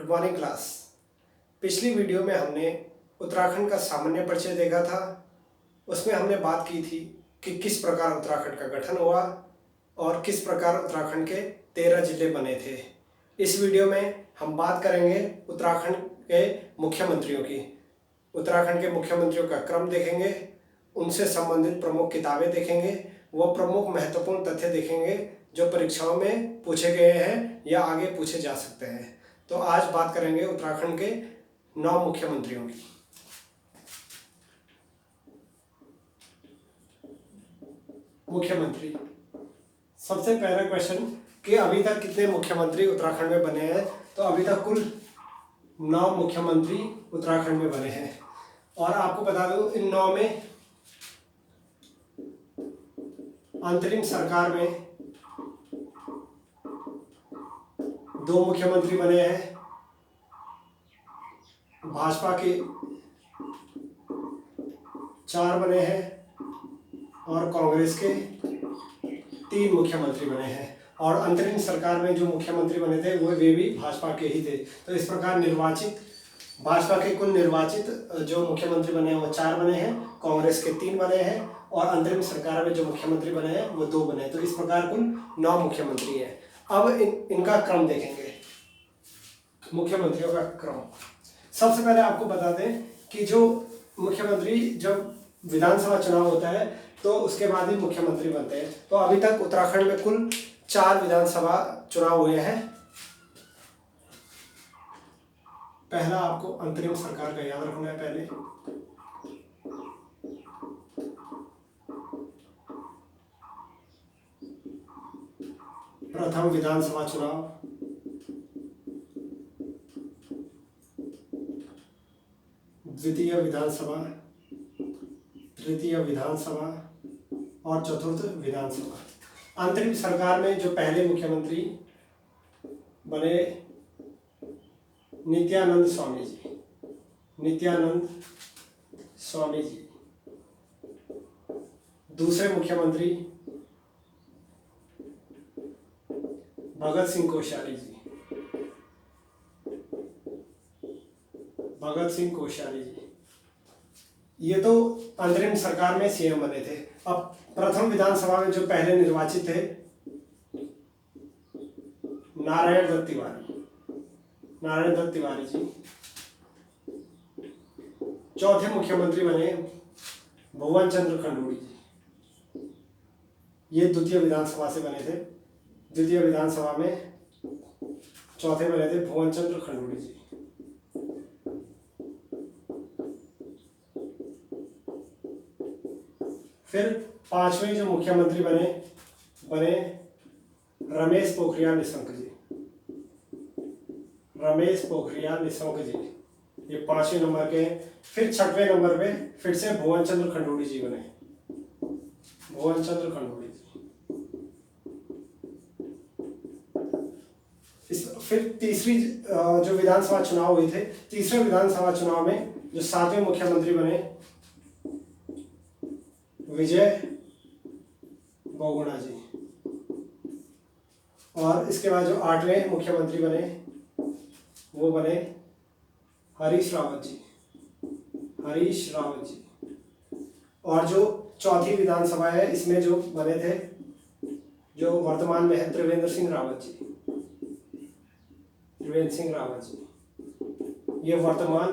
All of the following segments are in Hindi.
Good morning class. पिछली वीडियो में हमने उत्तराखंड का सामान्य परिचय देखा था। उसमें हमने बात की थी कि किस प्रकार उत्तराखंड का गठन हुआ और किस प्रकार उत्तराखंड के 13 जिले बने थे। इस वीडियो में हम बात करेंगे उत्तराखंड के मुख्यमंत्रियों की। उत्तराखंड के मुख्यमंत्रियों का क्रम देखेंगे, उनसे संबंधित प्रमुख किताबें देखेंगे, वो प्रमुख महत्वपूर्ण तथ्य देखेंगे जो परीक्षाओं में पूछे गए हैं या आगे पूछे जा सकते हैं। तो आज बात करेंगे उत्तराखंड के 9 मुख्यमंत्रियों की। मुख्यमंत्री, सबसे पहला क्वेश्चन कि अभी तक कितने मुख्यमंत्री उत्तराखंड में बने हैं। तो अभी तक कुल 9 मुख्यमंत्री उत्तराखंड में बने हैं। और आपको बता दूं, इन 9 में अंतरिम सरकार में 2 मुख्यमंत्री बने हैं, भाजपा के 4 बने हैं और कांग्रेस के 3 मुख्यमंत्री बने हैं। और अंतरिम सरकार में जो मुख्यमंत्री बने थे वे भी भाजपा के ही थे। तो इस प्रकार भाजपा के कुल निर्वाचित जो मुख्यमंत्री बने हैं वो 4 बने हैं, कांग्रेस के 3 बने हैं और अंतरिम सरकार में जो मुख्यमंत्री बने हैं वो 2 बने हैं। तो इस प्रकार कुल 9 मुख्यमंत्री हैं। अब इनका क्रम देखेंगे, मुख्यमंत्रियों का क्रम। सबसे पहले आपको बता दें कि जो मुख्यमंत्री जब विधानसभा चुनाव होता है तो उसके बाद ही मुख्यमंत्री बनते हैं। तो अभी तक उत्तराखंड में कुल 4 विधानसभा चुनाव हुए हैं। पहला आपको अंतरिम सरकार का याद रखना है। पहले प्रथम विधानसभा चुनाव, द्वितीय विधानसभा, तृतीय विधानसभा और चतुर्थ विधानसभा। अंतरिम सरकार में जो पहले मुख्यमंत्री बने नित्यानंद स्वामी जी। दूसरे मुख्यमंत्री भगत सिंह कोश्यारी जी। ये तो अंतरिम सरकार में सीएम बने थे। अब प्रथम विधानसभा में जो पहले निर्वाचित थे नारायण दत्त तिवारी जी। चौथे मुख्यमंत्री बने भुवन चंद्र खंडूड़ी जी। ये द्वितीय विधानसभा से बने थे। द्वितीय विधानसभा में चौथे बने थे भुवन चंद्र खंडूड़ी जी। फिर 5वें जो मुख्यमंत्री बने रमेश पोखरियाल निशंक जी। ये 5वें नंबर के। फिर 6वें नंबर पे फिर से भुवन चंद्र खंडूड़ी जी बने। फिर तीसरी जो विधानसभा चुनाव हुए थे, तीसरे विधानसभा चुनाव में जो 7वें मुख्यमंत्री बने विजय बहुगुणा जी। और इसके बाद जो 8वें मुख्यमंत्री बने वो बने हरीश रावत जी। और जो चौथी विधानसभा है इसमें जो बने थे, जो वर्तमान में है त्रिवेंद्र सिंह रावत जी। ये वर्तमान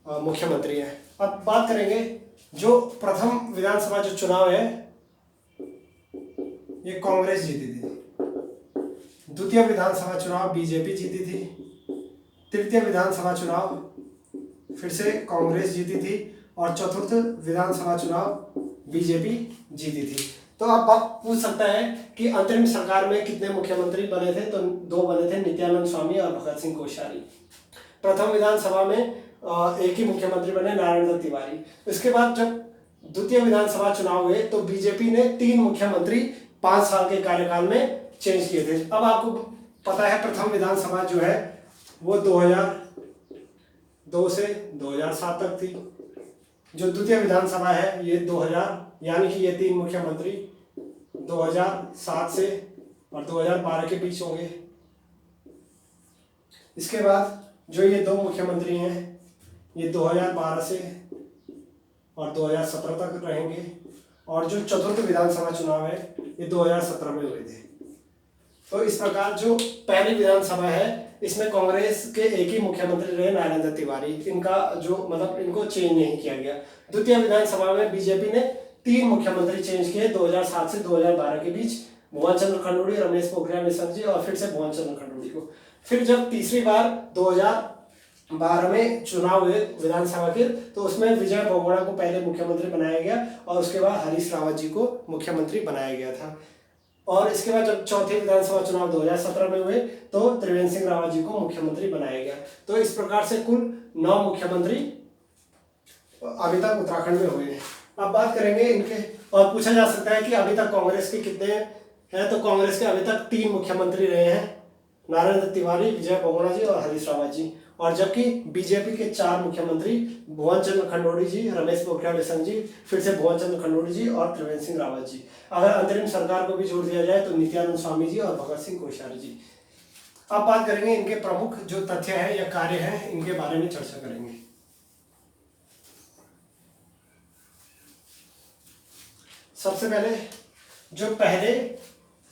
मुख्यमंत्री है। अब बात करेंगे जो प्रथम विधानसभा जो चुनाव है ये कांग्रेस जीती थी। द्वितीय विधानसभा चुनाव बीजेपी जीती थी। तृतीय विधानसभा चुनाव फिर से कांग्रेस जीती थी और चतुर्थ विधानसभा चुनाव बीजेपी जीती थी। तो आप पूछ सकता है कि अंतरिम सरकार में कितने मुख्यमंत्री बने थे। तो 2 बने थे, नित्यानंद स्वामी और भगत सिंह कोश्यारी। प्रथम विधानसभा में एक ही मुख्यमंत्री बने नारायण दत्त तिवारी। इसके बाद जब द्वितीय विधानसभा चुनाव हुए तो बीजेपी ने 3 मुख्यमंत्री 5 साल के कार्यकाल में चेंज किए थे। अब आपको पता है प्रथम विधानसभा जो है वो 2002 से 2007 तक थी। जो द्वितीय विधानसभा है ये 2000, यानी कि ये 3 मुख्यमंत्री 2007 से और 2012 के बीच होंगे। इसके बाद जो ये दो मुख्यमंत्री हैं ये 2012 से और 2017 तक रहेंगे, और जो चतुर्थ विधानसभा चुनाव है ये 2017 में हुए थे। तो इस प्रकार जो पहली विधानसभा है इसमें कांग्रेस के एक ही मुख्यमंत्री रहे, नारायण दत्त तिवारी। इनका जो मतलब इनको चेंज नहीं किया गया। द्वितीय विधानसभा में बीजेपी ने 3 मुख्यमंत्री चेंज किए 2007 से 2012 के बीच, भुवन चंद्र खंडूड़ी, रमेश पोखरियाल निशंक जी और फिर से भुवन चंद्र खंडूड़ी को। फिर जब तीसरी बार 2012 में चुनाव हुए विधानसभा के, तो उसमें विजय बहुगुणा को पहले मुख्यमंत्री बनाया गया और उसके बाद हरीश रावत जी को मुख्यमंत्री बनाया गया था। और इसके बाद जब चौथे विधानसभा चुनाव 2017 में हुए तो त्रिवेंद्र सिंह रावत जी को मुख्यमंत्री बनाया गया। तो इस प्रकार से कुल 9 मुख्यमंत्री अभी तक उत्तराखंड में हुए हैं। अब बात करेंगे इनके, और पूछा जा सकता है कि अभी तक कांग्रेस के कितने हैं, तो कांग्रेस के अभी तक 3 मुख्यमंत्री रहे हैं, नारायण दत्त तिवारी, विजय बहुगुणा जी और हरीश रावत जी। और जबकि बीजेपी के 4 मुख्यमंत्री भुवन चंद्र खंडूड़ी जी, रमेश पोखरियाल निशंक जी, फिर से भुवन चंद्र खंडूड़ी जी और त्रिवेंद्र सिंह रावत जी। अगर अंतरिम सरकार को भी जोड़ दिया जाए तो नित्यानंद स्वामी जी और भगत सिंह कोश्यारी जी। अब बात करेंगे इनके प्रमुख जो तथ्य है या कार्य है, इनके बारे में चर्चा करेंगे। सबसे पहले जो पहले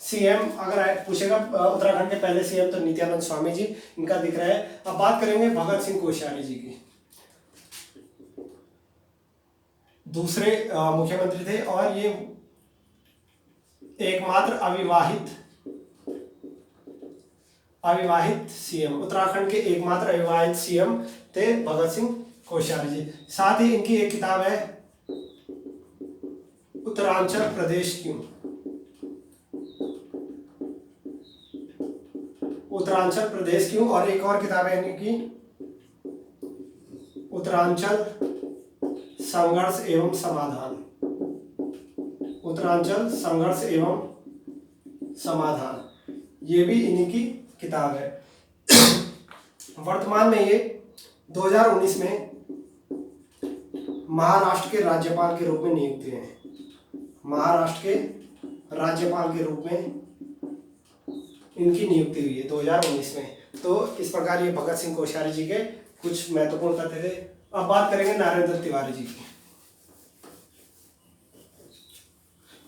सीएम अगर पूछेगा उत्तराखंड के पहले सीएम तो नित्यानंद स्वामी जी, इनका दिख रहा है। अब बात करेंगे भगत सिंह कोश्यारी जी की। दूसरे मुख्यमंत्री थे और ये एकमात्र अविवाहित सीएम, उत्तराखंड के एकमात्र अविवाहित सीएम थे भगत सिंह कोश्यारी जी। साथ ही इनकी एक किताब है उत्तरांचल प्रदेश क्यों, उत्तरांचल प्रदेश क्यों, और एक और किताब है इनकी उत्तरांचल संघर्ष एवं समाधान, उत्तरांचल संघर्ष एवं समाधान, ये भी इन्हीं की किताब है। वर्तमान में ये 2019 में महाराष्ट्र के राज्यपाल के रूप में नियुक्त हुए हैं, महाराष्ट्र के राज्यपाल के रूप में इनकी नियुक्ति हुई है 2019 में। तो इस प्रकार ये भगत सिंह कोश्यारी जी के कुछ महत्वपूर्ण तथ्य थे। अब बात करेंगे नारायण दत्त तिवारी जी की,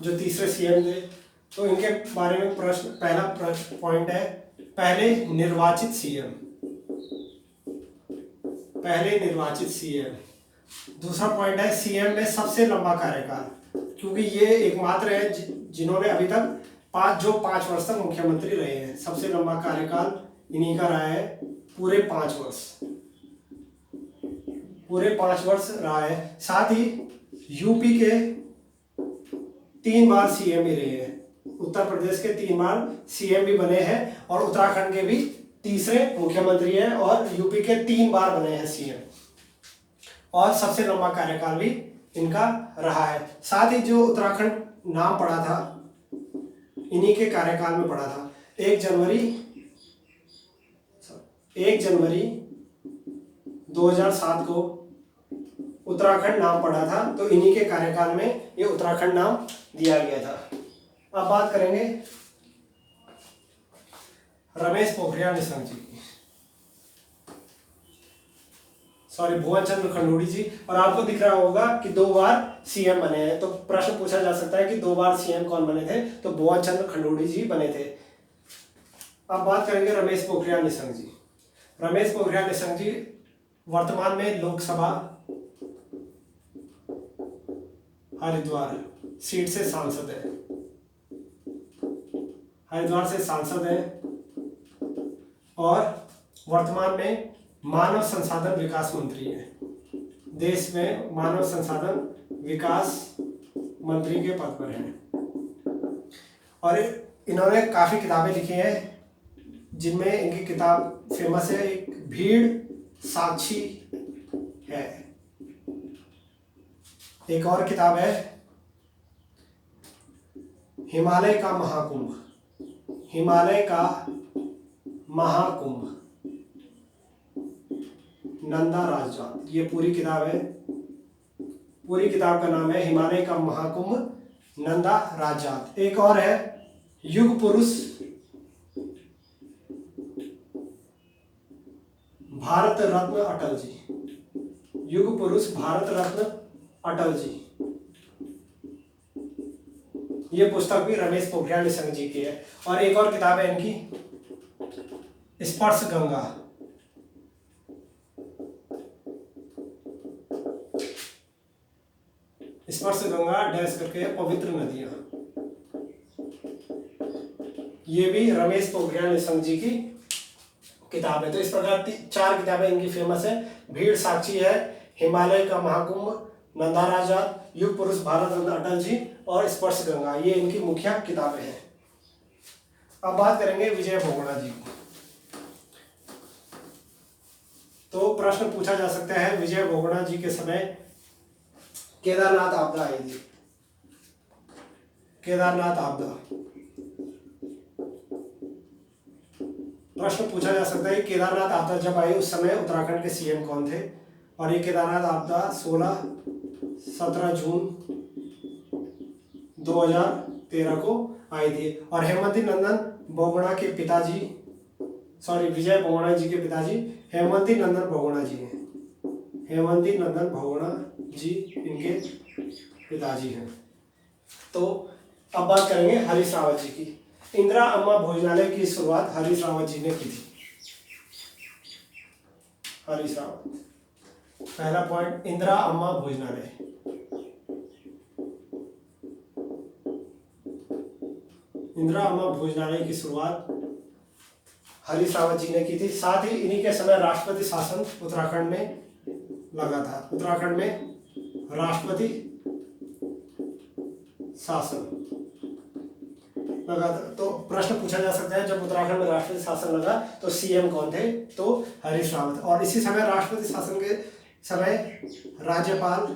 जो तीसरे सीएम थे। तो इनके बारे में प्रश्न, पहला प्रश्न पॉइंट है पहले निर्वाचित सीएम, पहले निर्वाचित सीएम। दूसरा पॉइंट है सीएम में सबसे लंबा कार्यकाल, क्योंकि ये एकमात्र है जिन्होंने अभी तक 5 वर्ष तक मुख्यमंत्री रहे हैं। सबसे लंबा कार्यकाल इन्हीं का रहा है, पूरे 5 वर्ष, पूरे 5 वर्ष रहा है। साथ ही यूपी के 3 बार सीएम भी रहे हैं, उत्तर प्रदेश के 3 बार सीएम भी बने हैं, और उत्तराखंड के भी तीसरे मुख्यमंत्री हैं, और यूपी के 3 बार बने हैं सीएम, और सबसे लंबा कार्यकाल भी इनका रहा है। साथ ही जो उत्तराखंड नाम पड़ा था इन्हीं के कार्यकाल में पड़ा था। 1 जनवरी 2007 को उत्तराखंड नाम पड़ा था, तो इन्हीं के कार्यकाल में ये उत्तराखंड नाम दिया गया था। अब बात करेंगे रमेश पोखरियाल निशंक जी की, सॉरी भुवन चंद्र खंडूड़ी जी। और आपको दिख रहा होगा कि 2 बार सीएम बने हैं, तो प्रश्न पूछा जा सकता है कि 2 बार सीएम कौन बने थे, तो भुवन चंद्र खंडूड़ी जी बने थे। अब बात करेंगे रमेश पोखरियाल निशंक जी। रमेश पोखरियाल निशंक जी वर्तमान में लोकसभा हरिद्वार सीट से सांसद है, हरिद्वार से सांसद है, और वर्तमान में मानव संसाधन विकास मंत्री है। देश में मानव संसाधन विकास मंत्री के पद पर हैं। और इन्होंने काफ़ी किताबें लिखी हैं, जिनमें इनकी किताब फेमस है, एक भीड़ साक्षी है, एक और किताब है हिमालय का महाकुंभ, हिमालय का महाकुंभ, नंदा राजजात, ये पूरी किताब है। पूरी किताब का नाम है हिमालय का महाकुंभ, नंदा राजजात। एक और है युग पुरुष भारत रत्न अटल जी, युग पुरुष भारत रत्न अटल जी। ये पुस्तक भी रमेश पोखरियाल निशंक जी की है। और एक और किताब है इनकी, स्पर्श गंगा। स्पर्श गंगा डैश करके पवित्र नदियां, ये भी रमेश पोखरियाल निशंक जी की किताब है। तो इस प्रकार 4 किताबें इनकी फेमस है। भीड़ साक्षी है, हिमालय का महाकुंभ, नंदा राजा, युग पुरुष भारत रत्न अटल जी और स्पर्श गंगा, ये इनकी मुख्य किताबें हैं। अब बात करेंगे विजय बहुगुणा जी की। तो प्रश्न पूछा जा सकता है, विजय बहुगुणा जी के समय केदारनाथ आपदा आई थी। केदारनाथ आपदा, प्रश्न पूछा जा सकता है केदारनाथ आपदा जब आई उस समय उत्तराखंड के सीएम कौन थे। और ये केदारनाथ आपदा 17 जून 2013 को आई थी। और हेमंती नंदन बहुगुणा के पिताजी, विजय बहुगुणा जी के पिताजी हेमंती नंदन बहुगुणा जी हैं। हेमंती नंदन बहुगुणा जी इनके पिताजी हैं। तो अब बात करेंगे हरीश रावत जी की। इंदिरा अम्मा भोजनालय की शुरुआत हरीश रावत जी ने की थी। हरीश रावत, पहला पॉइंट, इंदिरा अम्मा भोजनालय। इंदिरा अम्मा भोजनालय की शुरुआत हरीश रावत जी ने की थी। साथ ही इन्हीं के समय राष्ट्रपति शासन उत्तराखंड में लगा था। उत्तराखंड में राष्ट्रपति शासन लगा था। तो प्रश्न पूछा जा सकता है, जब उत्तराखंड में राष्ट्रपति शासन लगा तो सीएम कौन थे, तो हरीश रावत। और इसी समय राष्ट्रपति शासन के समय राज्यपाल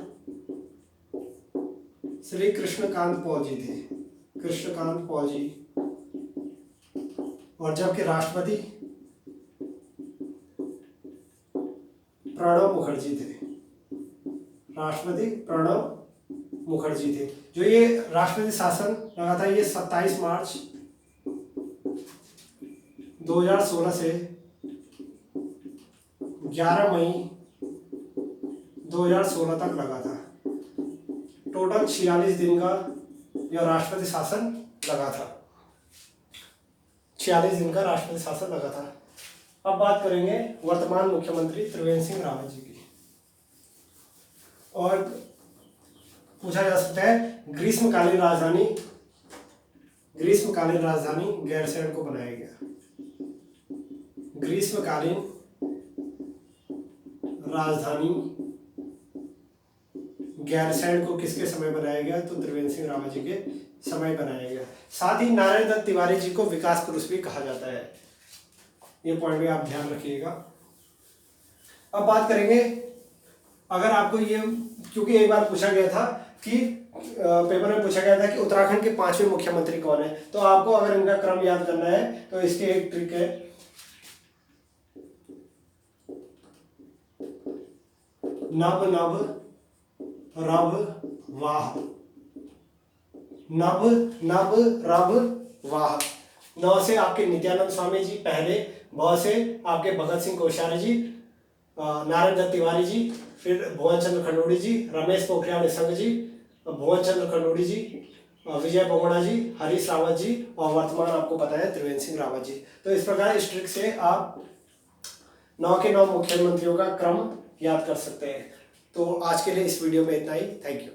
श्री कृष्णकांत पॉल जी थे। कृष्णकांत पॉल जी। और जबकि राष्ट्रपति प्रणब मुखर्जी थे। राष्ट्रपति प्रणब मुखर्जी थे। जो ये राष्ट्रपति शासन लगा था, ये 27 मार्च 2016 से 11 मई 2016 तक लगा था। टोटल 46 दिन का यह राष्ट्रपति शासन लगा था। 46 दिन का राष्ट्रपति शासन लगा था। अब बात करेंगे वर्तमान मुख्यमंत्री त्रिवेंद्र सिंह रावत जी की। और पूछा जा सकता है, ग्रीष्मकालीन राजधानी गैरसैंण को बनाया गया। ग्रीष्मकालीन राजधानी गैरसैंण को किसके समय बनाया गया, तो त्रिवेंद्र सिंह रावत जी के समय बनाया गया। साथ ही नारायण दत्त तिवारी जी को विकास पुरुष भी कहा जाता है। ये पॉइंट भी आप ध्यान रखिएगा। अब बात करेंगे, अगर आपको ये, क्योंकि एक बार पूछा गया था कि पेपर में पूछा गया था कि उत्तराखंड के 5वें मुख्यमंत्री कौन है, तो आपको अगर इनका क्रम याद करना है तो इसकी एक ट्रिक है, नभ नभ रभ वाह। नभ नभ रभ वाह। न से आपके नित्यानंद स्वामी जी पहले, ब से आपके भगत सिंह कोश्यारी जी, नारायण दत्त तिवारी जी, फिर भुवन चंद्र खंडूड़ी जी, रमेश पोखरियाल निशंक जी, भुवन चंद्र खंडूड़ी जी, विजय बहुगुणा जी, हरीश रावत जी और वर्तमान आपको पता है त्रिवेंद्र सिंह रावत जी। तो इस प्रकार इस ट्रिक से आप 9 के 9 मुख्यमंत्रियों का क्रम याद कर सकते हैं। तो आज के लिए इस वीडियो में इतना ही। Thank you.